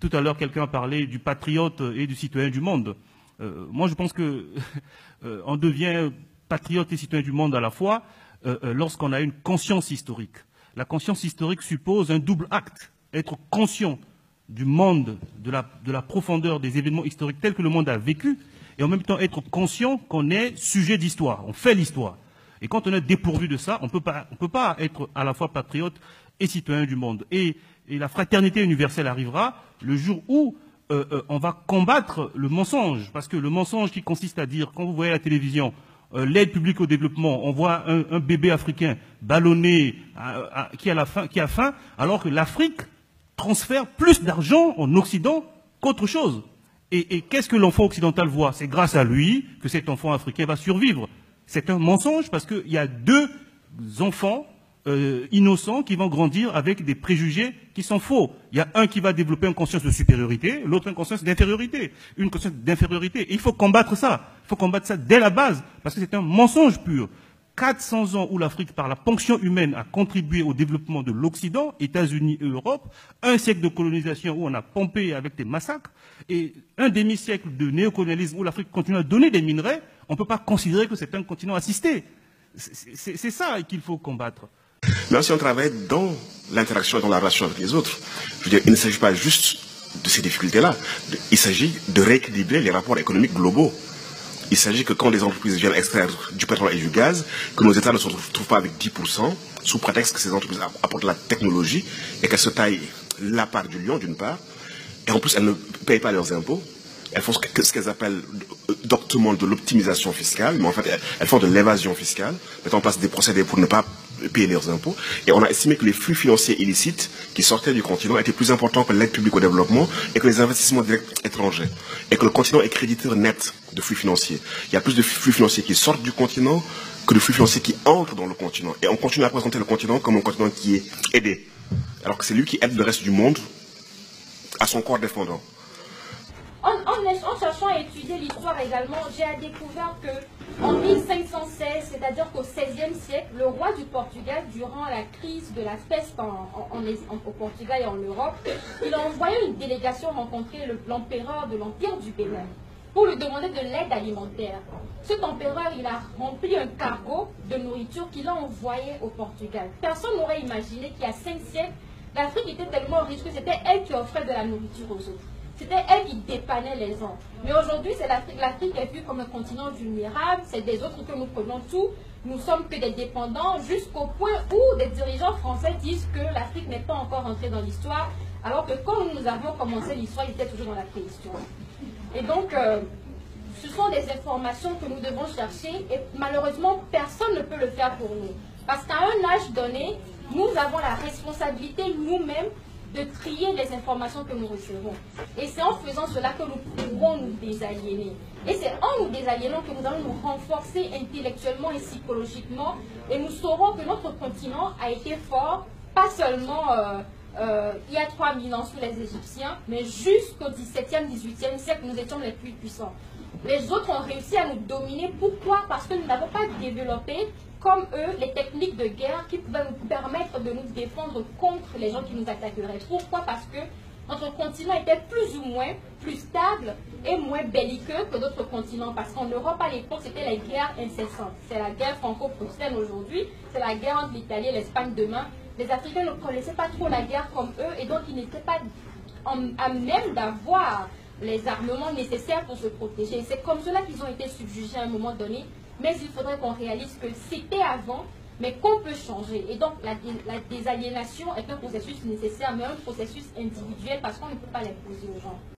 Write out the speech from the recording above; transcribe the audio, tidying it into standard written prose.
Tout à l'heure, quelqu'un a parlé du patriote et du citoyen du monde. Moi, je pense que on devient patriote et citoyen du monde à la fois lorsqu'on a une conscience historique. La conscience historique suppose un double acte. Être conscient du monde, de la profondeur des événements historiques tels que le monde a vécu, et en même temps être conscient qu'on est sujet d'histoire, on fait l'histoire. Et quand on est dépourvu de ça, on peut pas être à la fois patriote et citoyen du monde. Et la fraternité universelle arrivera le jour où on va combattre le mensonge. Parce que le mensonge qui consiste à dire, quand vous voyez à la télévision, l'aide publique au développement, on voit un bébé africain ballonné qui a faim, alors que l'Afrique transfère plus d'argent en Occident qu'autre chose. Et qu'est-ce que l'enfant occidental voit? C'est grâce à lui que cet enfant africain va survivre. C'est un mensonge parce qu'il y a deux enfants innocents qui vont grandir avec des préjugés qui sont faux. Il y a un qui va développer une conscience de supériorité, l'autre une conscience d'infériorité. Une conscience d'infériorité. Et il faut combattre ça. Il faut combattre ça dès la base parce que c'est un mensonge pur. 400 ans où l'Afrique, par la ponction humaine, a contribué au développement de l'Occident, États-Unis et Europe, un siècle de colonisation où on a pompé avec des massacres, et un demi-siècle de néocolonialisme où l'Afrique continue à donner des minerais, on ne peut pas considérer que c'est un continent assisté. C'est ça qu'il faut combattre. Mais si on travaille dans l'interaction et dans la relation avec les autres, je veux dire, il ne s'agit pas juste de ces difficultés-là, il s'agit de rééquilibrer les rapports économiques globaux. Il s'agit que quand les entreprises viennent extraire du pétrole et du gaz, que nos États ne se retrouvent pas avec 10%, sous prétexte que ces entreprises apportent la technologie et qu'elles se taillent la part du lion, d'une part, et en plus elles ne payent pas leurs impôts. Elles font ce qu'elles appellent doctement de l'optimisation fiscale, mais en fait elles font de l'évasion fiscale, mettant en place des procédés pour ne pas payer leurs impôts. Et on a estimé que les flux financiers illicites qui sortaient du continent étaient plus importants que l'aide publique au développement et que les investissements directs étrangers. Et que le continent est créditeur net de flux financiers. Il y a plus de flux financiers qui sortent du continent que de flux financiers qui entrent dans le continent. Et on continue à présenter le continent comme un continent qui est aidé. Alors que c'est lui qui aide le reste du monde à son corps défendant. En cherchant à étudier l'histoire également, j'ai découvert qu'en 1516, c'est-à-dire qu'au XVIe siècle, le roi du Portugal, durant la crise de la peste au Portugal et en Europe, il a envoyé une délégation rencontrer l'empereur de l'Empire du Bénin pour lui demander de l'aide alimentaire. Cet empereur, il a rempli un cargo de nourriture qu'il a envoyé au Portugal. Personne n'aurait imaginé qu'il y a 5 siècles, l'Afrique était tellement riche que c'était elle qui offrait de la nourriture aux autres. C'était elle qui dépannait les gens. Mais aujourd'hui, c'est l'Afrique est vue comme un continent vulnérable, c'est des autres que nous prenons tout, nous sommes que des dépendants, jusqu'au point où des dirigeants français disent que l'Afrique n'est pas encore entrée dans l'histoire, alors que quand nous avions commencé l'histoire, il était toujours dans la préhistoire. Et donc, ce sont des informations que nous devons chercher, et malheureusement, personne ne peut le faire pour nous. Parce qu'à un âge donné, nous avons la responsabilité nous-mêmes de trier les informations que nous recevons. Et c'est en faisant cela que nous pourrons nous désaliéner. Et c'est en nous désaliénant que nous allons nous renforcer intellectuellement et psychologiquement, et nous saurons que notre continent a été fort, pas seulement il y a 3000 ans sous les Égyptiens, mais jusqu'au 17e, 18e siècle, nous étions les plus puissants. Les autres ont réussi à nous dominer. Pourquoi? Parce que nous n'avons pas développé, comme eux, les techniques de guerre qui pouvaient nous permettre de nous défendre contre les gens qui nous attaqueraient. Pourquoi? Parce que notre continent était plus ou moins plus stable et moins belliqueux que d'autres continents. Parce qu'en Europe, à l'époque, c'était les guerres incessantes. C'est la guerre franco-prussienne aujourd'hui, c'est la guerre entre l'Italie et l'Espagne demain. Les Africains ne connaissaient pas trop la guerre comme eux et donc ils n'étaient pas à même d'avoir les armements nécessaires pour se protéger. C'est comme cela qu'ils ont été subjugés à un moment donné. Mais il faudrait qu'on réalise que c'était avant, mais qu'on peut changer. Et donc la désaliénation est un processus nécessaire, mais un processus individuel parce qu'on ne peut pas l'imposer aux gens.